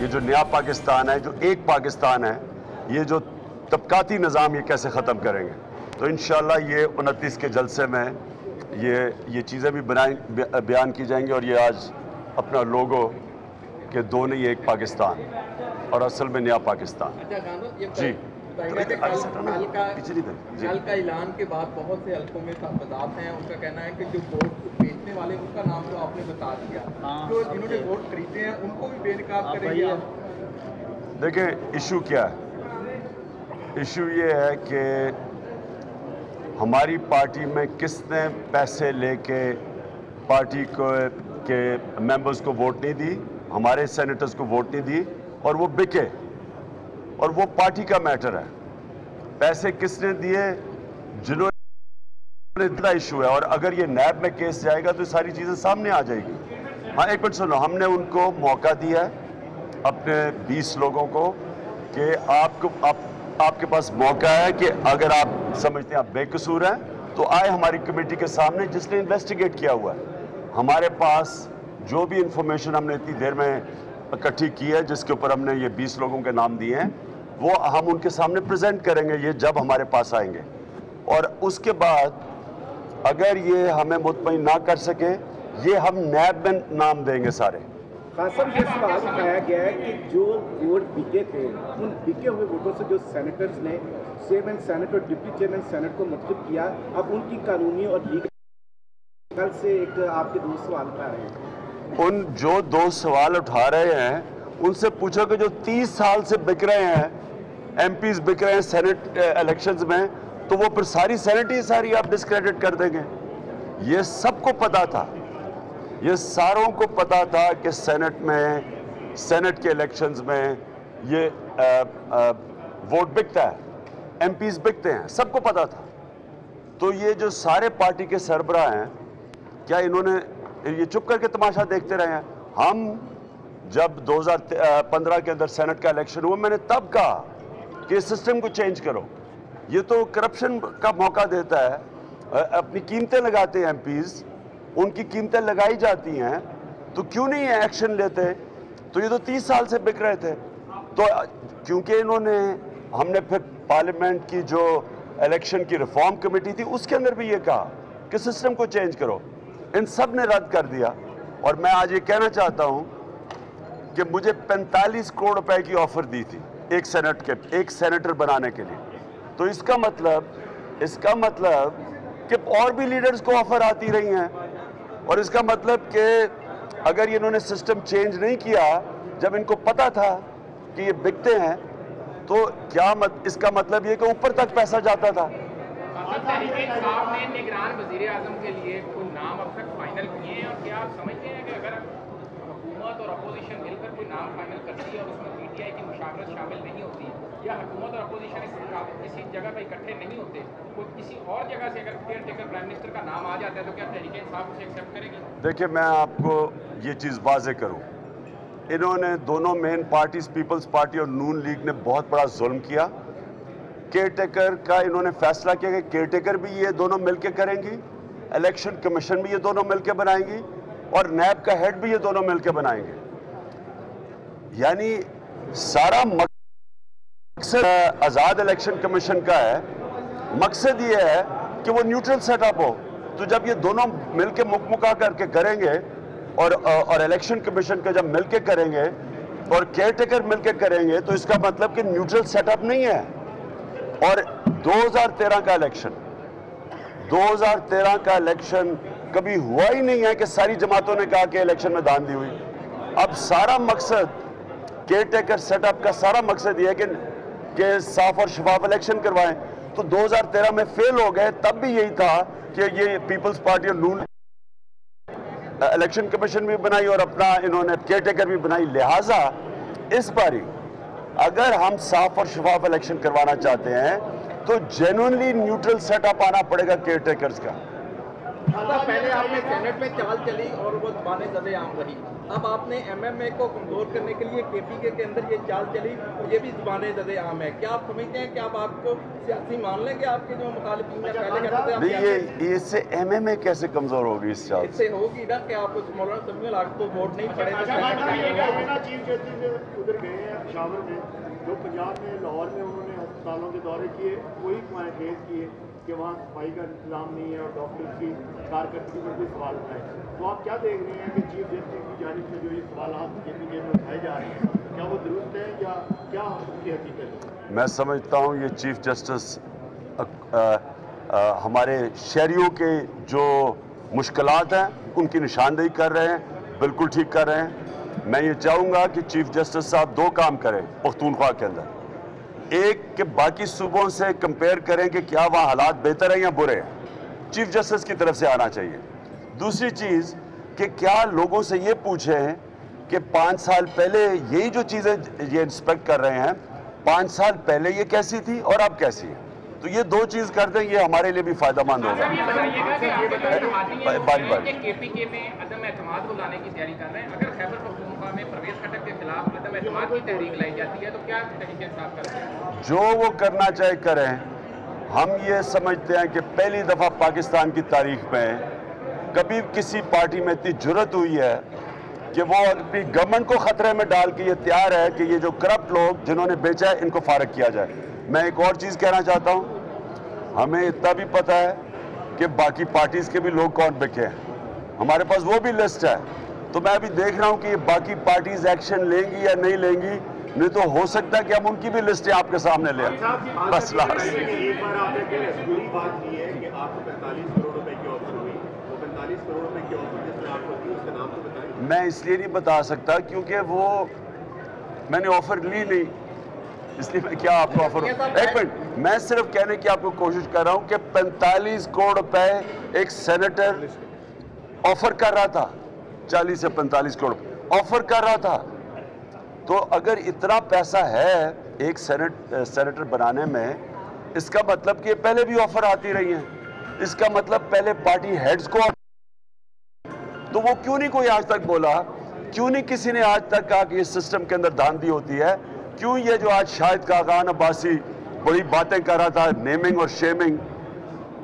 ये जो नया पाकिस्तान है, जो एक पाकिस्तान है, ये जो तबकाती निज़ाम ये कैसे ख़त्म करेंगे। तो इंशाअल्लाह ये 29 के जलसे में ये चीज़ें भी बयान की जाएंगी और ये आज अपना लोगो कि दो नहीं एक पाकिस्तान और असल में नया पाकिस्तान। जी कल का ऐलान के बाद बहुत से हल्कों में मतदात हैं, उनका कहना है कि जो वोट बेचने वाले उनका नाम तो आपने बता दिया, जो जिन्होंने वोट खरीदे हैं उनको भी बेनकाब करेंगे। देखिए इशू क्या है, इशू ये है कि हमारी पार्टी में किसने पैसे लेके पार्टी को के मेंबर्स को वोट नहीं दी, हमारे सेनेटर्स को वोट नहीं दी और वो बिके, और वो पार्टी का मैटर है। पैसे किसने दिए, जिन्होंने इतना इशू है। और अगर ये नैब में केस जाएगा तो सारी चीज़ें सामने आ जाएगी। हाँ एक मिनट सुनो, हमने उनको मौका दिया है अपने 20 लोगों को कि आपके पास मौका है कि अगर आप समझते हैं आप बेकसूर हैं तो आए हमारी कमेटी के सामने जिसने इन्वेस्टिगेट किया हुआ है। हमारे पास जो भी इंफॉर्मेशन हमने इतनी देर में इकट्ठी की है, जिसके ऊपर हमने ये 20 लोगों के नाम दिए हैं, वो हम उनके सामने प्रेजेंट करेंगे ये जब हमारे पास आएंगे। और उसके बाद अगर ये हमें मुतमईन ना कर सके, ये हम नैब में नाम देंगे सारे। खासम ये सवाल उठाया गया है कि जो वोट बिके थे, उन बिके हुए वोटों से जो सेनेटर्स ने चेयरमैन सेनेट और डिप्टी चेयरमैन सेनेट को मुंतखब किया, अब उनकी कानूनी और लीगल से एक आपके दो सवाल उठा रहे हैं। उन जो 2 सवाल उठा रहे हैं उनसे पूछो कि जो 30 साल से बिक रहे हैं, एमपीज बिक रहे हैं सेनेट इलेक्शंस में, तो वो फिर सारी सेनेट ही सारी आप डिस्क्रेडिट कर देंगे। ये सबको पता था, ये सारों को पता था कि सेनेट के इलेक्शंस में ये वोट बिकता है, एमपीज बिकते हैं, सबको पता था। तो ये जो सारे पार्टी के सरबराह हैं, क्या इन्होंने ये चुप करके तमाशा देखते रहे हैं? हम जब 2015 के अंदर सेनेट का इलेक्शन हुआ, मैंने तब कहा कि सिस्टम को चेंज करो। ये तो करप्शन का मौका देता है, अपनी कीमतें लगाते हैं एमपीज, उनकी कीमतें लगाई जाती हैं, तो क्यों नहीं एक्शन लेते? तो ये तो 30 साल से बिक रहे थे। तो क्योंकि हमने फिर पार्लियामेंट की जो इलेक्शन की रिफॉर्म कमेटी थी उसके अंदर भी ये कहा कि सिस्टम को चेंज करो, इन सब ने रद्द कर दिया। और मैं आज ये कहना चाहता हूं कि मुझे 45 करोड़ रुपए की ऑफर दी थी एक सेनेटर बनाने के लिए। तो इसका मतलब कि और भी लीडर्स को ऑफर आती रही हैं, और इसका मतलब कि अगर इन्होंने सिस्टम चेंज नहीं किया जब इनको पता था कि ये बिकते हैं, तो इसका मतलब ये कि ऊपर तक पैसा जाता था। निगरान वज़ीर-ए-आज़म के लिए कोई नाम अब तक फाइनल किए हैं, और क्या आप समझते हैं कि अगर हुकूमत और अपोजिशन मिलकर कोई नाम फाइनल करती है और उसमें पीटीआई की मुशावरत शामिल नहीं होती, या हुकूमत और अपोजिशन किसी जगह पर इकट्ठे नहीं होते, कोई किसी और जगह से अगर केयर टेकर प्राइम मिनिस्टर का नाम आ जाता है, तो क्या तहरीक-ए-इंसाफ उसे एक्सेप्ट करेगी? देखिए, मैं आपको ये चीज़ वाज़ेह करूँ, इन्होंने दोनों मेन पार्टीज, पीपल्स पार्टी और नून लीग ने बहुत बड़ा जुल्म किया। केयरटेकर का इन्होंने फैसला किया कि केयरटेकर भी ये दोनों मिलकर करेंगी, इलेक्शन कमीशन भी ये दोनों मिलकर बनाएंगी, और नैब का हेड भी ये दोनों मिलकर बनाएंगे। यानी सारा मकसद आज़ाद इलेक्शन कमीशन का है, मकसद ये है कि वो न्यूट्रल सेटअप हो। तो जब ये दोनों मिलकर मुकमुका करके करेंगे और इलेक्शन कमीशन का जब मिलकर करेंगे और केयरटेकर मिलकर करेंगे, तो इसका मतलब कि न्यूट्रल सेटअप नहीं है। और 2013 का इलेक्शन कभी हुआ ही नहीं है कि सारी जमातों ने कहा कि इलेक्शन में धांधली हुई। अब सारा मकसद केयरटेकर सेटअप का सारा मकसद ये है कि साफ और शफाफ इलेक्शन करवाएं। तो 2013 में फेल हो गए, तब भी यही था कि ये पीपल्स पार्टी और नून इलेक्शन कमीशन भी बनाई और अपना इन्होंने केयरटेकर भी बनाई। लिहाजा इस बारी अगर हम साफ और शफाफ इलेक्शन करवाना चाहते हैं तो जेन्युइनली न्यूट्रल सेटअप आना पड़ेगा केयरटेकर्स का। पहले आपने सेनेट में चाल चली और वो ज़बान ज़द-ए-आम रही, अब आपने MMA को कमज़ोर करने के लिए KPK के अंदर ये चाल चली और ये भी ज़बान ज़द-ए-आम है। क्या आप समझते हैं कि अब आपको सियासी मान लेंगे आपके जो मुखालिफिन है पहले कहते थे ये इससे MMA कैसे कमज़ोर होगी इस चाल इससे होगी ना कि आप मौलाना समीउल हक को वोट नहीं पड़े चीफ जस्टिस उधर गए हैं पेशावर में, जो पंजाब में लाहौर में उन्होंने अस्पतालों के दौरे किए, वही केस किए कि वहाँ सफाई का इंतजाम नहीं है और डॉक्टर की कारकर्दगी पर भी सवाल उठाए। तो आप क्या देख रहे हैं कि चीफ जस्टिस की जानिब से जो ये सवाल KPK में उठाए जा रहे हैं, क्या वो दुरुस्त है या क्या उसकी हकीकत है? मैं समझता हूँ ये चीफ जस्टिस हमारे शहरियों के जो मुश्किलात हैं उनकी निशानदेही कर रहे हैं, बिल्कुल ठीक कर रहे हैं। मैं ये चाहूँगा कि चीफ जस्टिस साहब दो काम करें पख्तूनख्वा के अंदर, एक कि बाकी सूबों से कंपेयर करें कि क्या वहाँ हालात बेहतर हैं या बुरे हैं, चीफ जस्टिस की तरफ से आना चाहिए। दूसरी चीज़ कि क्या लोगों से ये पूछें कि 5 साल पहले यही जो चीज़ें ये इंस्पेक्ट कर रहे हैं 5 साल पहले ये कैसी थी और अब कैसी है, तो ये दो चीज़ कर दें, ये हमारे लिए भी फायदेमंद होगा। बारी बारी KPK में अदम एतमाद को लाने की तैयारी कर रहे हैं, अगर खैबर पख्तूनख्वा में परवेज खट्टर के खिलाफ अदम एतमाद की तहरीक लाई जाती है तो क्या तरीके साफ करते हैं? जो वो करना चाहे करें। हम ये समझते हैं कि पहली दफ़ा पाकिस्तान की तारीख में कभी किसी पार्टी में इतनी जुर्रत हुई है कि वो अपनी गवर्नमेंट को ख़तरे में डाल के ये तैयार है कि ये जो करप्ट लोग जिन्होंने बेचा है इनको फारग किया जाए। मैं एक और चीज़ कहना चाहता हूँ, हमें इतना भी पता है कि बाकी पार्टीज़ के भी लोग कौन बिके हैं, हमारे पास वो भी लिस्ट है। तो मैं अभी देख रहा हूँ कि ये बाकी पार्टीज़ एक्शन लेंगी या नहीं लेंगी, नहीं तो हो सकता है कि हम उनकी भी लिस्टें आपके सामने ले आए। बस लास्ट एक बार आपने पूरी बात की है कि आपको 45 करोड़ रुपए की ऑफर हुई, वो 45 करोड़ रुपए की ऑफर जिसने आपको दी उसका नाम तो बताइए। मैं इसलिए नहीं बता सकता क्योंकि वो मैंने ऑफर ली नहीं, इसलिए मैं क्या आपको ऑफर। एक मिनट, मैं सिर्फ कहने की आपको कोशिश कर रहा हूं कि 45 करोड़ रुपए एक सेनेटर ऑफर कर रहा था, 40 से 45 करोड़ ऑफर कर रहा था। तो अगर इतना पैसा है एक सेनेटर बनाने में, इसका मतलब कि पहले भी ऑफर आती रही है, इसका मतलब पहले पार्टी हेड्स को, तो वो क्यों नहीं कोई आज तक बोला, क्यों नहीं किसी ने आज तक कहा कि इस सिस्टम के अंदर धांधली होती है, क्यों ये जो आज शाहिद खान अब्बासी बड़ी बातें कर रहा था नेमिंग और शेमिंग,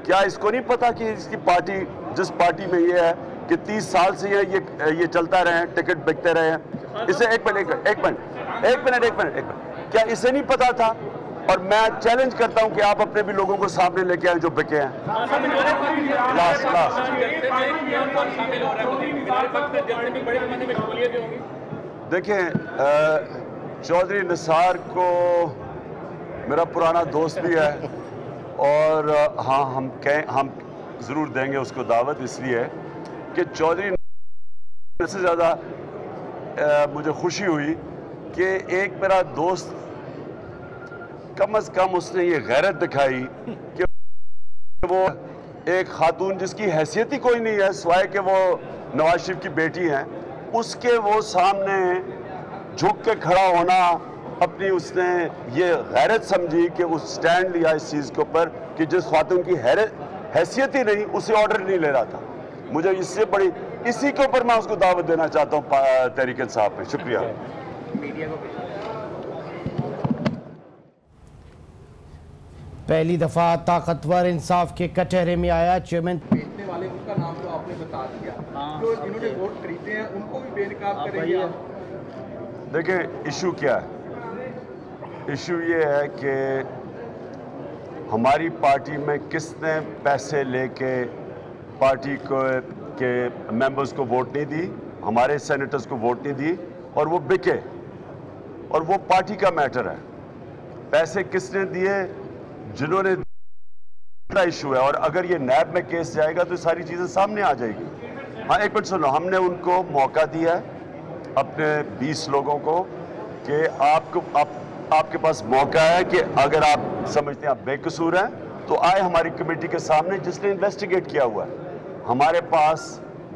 क्या इसको नहीं पता कि इसकी पार्टी जिस पार्टी में ये है कि 30 साल से ये चलता रहे हैं, टिकट बिकते रहे हैं। इसे एक मिनट, क्या इसे नहीं पता था? और मैं चैलेंज करता हूं कि आप अपने भी लोगों को सामने लेके आए जो बिके हैं। देखें, चौधरी निसार को मेरा पुराना दोस्त भी है और हाँ हम ज़रूर देंगे उसको दावत, इसलिए कि चौधरी से ज़्यादा मुझे खुशी हुई कि एक मेरा दोस्त कम से कम उसने ये गैरत दिखाई कि वो एक खातून जिसकी हैसियत ही कोई नहीं है सिवाय कि वो नवाज शरीफ की बेटी हैं, उसके वो सामने झुक के खड़ा होना, अपनी उसने ये गैरत समझी कि उस स्टैंड लिया इस चीज़ के ऊपर कि जिस खातून की हैसियत ही नहीं उसे ऑर्डर नहीं ले रहा था। मुझे इससे बड़ी, इसी के ऊपर मैं उसको दावत देना चाहता हूँ तहरीक इंसाफ में। शुक्रिया। पहली दफा ताकतवर इंसाफ के कटहरे में आया चेयरमैन। बेचने वाले उनका नाम तो आपने बता दिया, जो जिन्होंने वोट खरीदे हैं उनको भी बेनकाब करेंगे आप? देखिए इशू क्या है, इशू ये है कि हमारी पार्टी में किसने पैसे लेके पार्टी को के मेंबर्स को वोट नहीं दी, हमारे सेनेटर्स को वोट नहीं दी और वो बिके, और वो पार्टी का मैटर है। पैसे किसने दिए, जिन्होंने इशू है, और अगर ये नैब में केस जाएगा तो सारी चीज़ें सामने आ जाएगी। हाँ एक मिनट सुनो, हमने उनको मौका दिया है अपने 20 लोगों को कि आपके पास मौका है कि अगर आप समझते हैं आप बेकसूर हैं तो आए हमारी कमेटी के सामने जिसने इन्वेस्टिगेट किया हुआ है। हमारे पास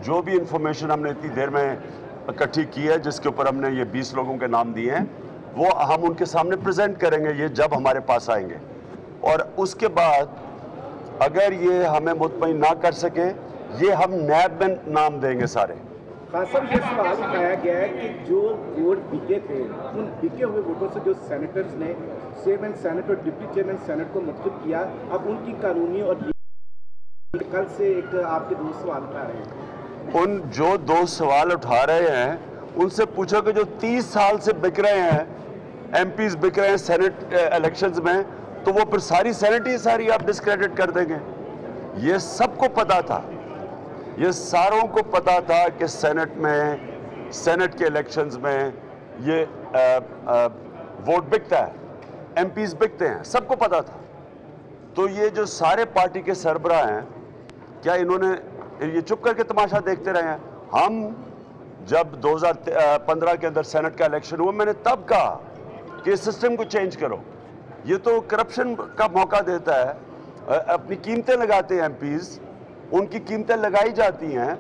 जो भी इंफॉर्मेशन हमने इतनी देर में इकट्ठी की है, जिसके ऊपर हमने ये 20 लोगों के नाम दिए हैं, वो हम उनके सामने प्रेजेंट करेंगे ये जब हमारे पास आएंगे। और उसके बाद अगर ये हमें मुतमईन ना कर सके ये हम नैब में नाम देंगे सारे। खान साहब, ये सवाल उठाया गया है कि जो वोट बिके थे, उन बिके हुए वोटों से जो सेनेटर्स ने चेयरमैन सेनेट और डिप्टी चेयरमैन सेनेट को मुंतखब किया, अब उनकी कानूनी और कल से एक आपके दो सवाल उठा रहे हैं। उन जो दो सवाल उठा रहे हैं उनसे पूछो कि जो 30 साल से बिक रहे हैं, एमपीज बिक रहे हैं सेनेट इलेक्शंस में, तो वो फिर सारी सेनेट ही सारी आप डिस्क्रेडिट कर देंगे। ये सबको पता था, ये सारों को पता था कि सेनेट में, सेनेट के इलेक्शंस में ये वोट बिकता है, एमपीज बिकते हैं, सबको पता था। तो ये जो सारे पार्टी के सरबराह हैं, क्या इन्होंने ये चुप करके तमाशा देखते रहे हैं? हम जब 2015 के अंदर सेनेट का इलेक्शन हुआ, मैंने तब कहा कि इस सिस्टम को चेंज करो, ये तो करप्शन का मौका देता है। अपनी कीमतें लगाते हैं एमपीज, उनकी कीमतें लगाई जाती हैं,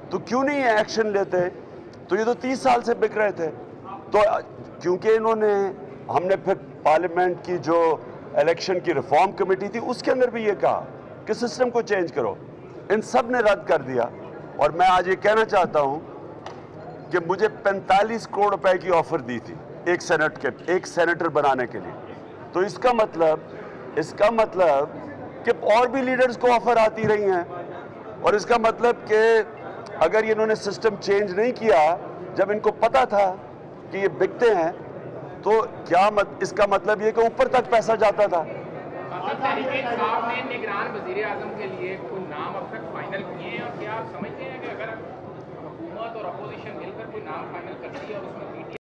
तो क्यों नहीं एक्शन लेते? तो ये तो 30 साल से बिक रहे थे। तो क्योंकि इन्होंने, हमने फिर पार्लियामेंट की जो इलेक्शन की रिफॉर्म कमेटी थी उसके अंदर भी ये कहा कि सिस्टम को चेंज करो, इन सब ने रद्द कर दिया। और मैं आज ये कहना चाहता हूं कि मुझे 45 करोड़ रुपए की ऑफर दी थी एक सेनेटर बनाने के लिए। तो इसका मतलब कि और भी लीडर्स को ऑफर आती रही हैं, और इसका मतलब कि अगर इन्होंने सिस्टम चेंज नहीं किया जब इनको पता था कि ये बिकते हैं, तो क्या इसका मतलब ये कि ऊपर तक पैसा जाता था। साहब ने निगरान वजीर आजम के लिए कोई नाम अब तक फाइनल किए हैं, और क्या आप समझते हैं कि अगर हुकूमत और अपोजिशन मिलकर कोई नाम फाइनल करती है और उसमें